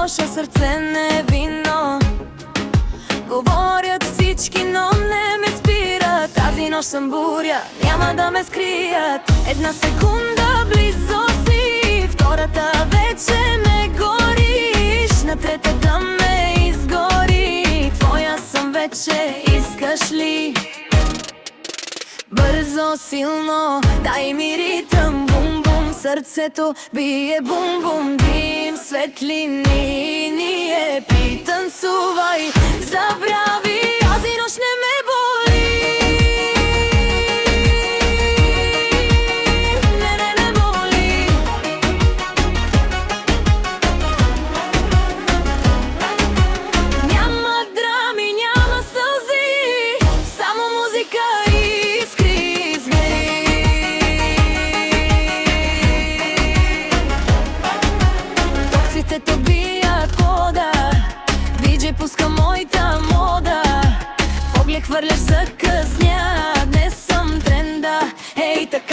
лошо сърце невинно. Говорят всички, но не ме спират. Тази нощ съм буря, няма да ме скрият. Една секунда близо си, втората вече ме гориш, на третата ме изгори. Твоя съм вече, искаш ли? Бързо, силно, дай ми ритъм. Бум-бум, сърцето бие бум-бум. Дим, светлини, ние пританцувай. Забрави, тази нощ не ме боли. Не боли. Няма драми, няма сълзи, само музика и искри згори. Токсите те бият кода, диджей пуска моята мода. Поглед хвърляш, закъсня, днес съм тренда. Ей, така.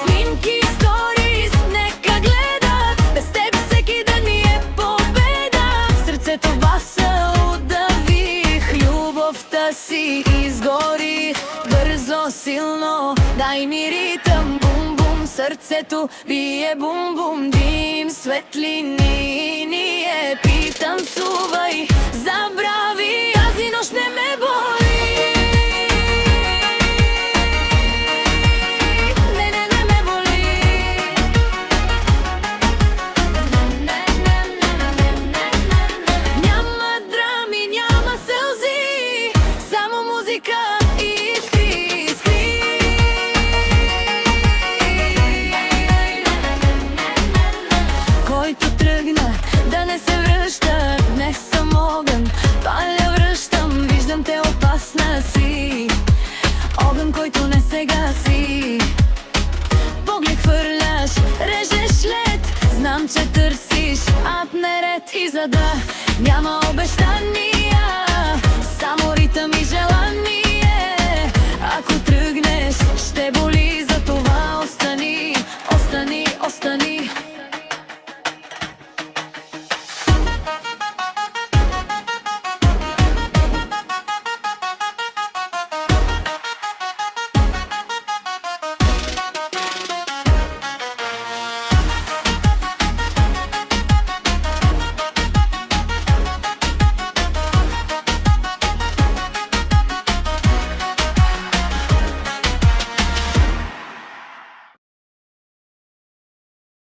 Снимки, сторис, нека гледат, без теб всеки ден ми е победа. Сърцето баса удавих, любовта си изгорих. Бързо, силно, дай ми ритъм. Бум-бум, сърцето бие бум-бум. Дим, светлини, ние пританцувай. Забрави, тази нощ не ме боли. Не ме боли. Няма драми, няма сълзи, само музика и искри. Който тръгна, да не се връща. Днес съм огън, паля, връщам. Виждам те, опасна си, огън, който не се гаси. Поглед хвърляш, режеш лед, знам, че търсиш ад неред. И за да няма обещания, само ритъм и желание, ако тръгнеш, ще боли.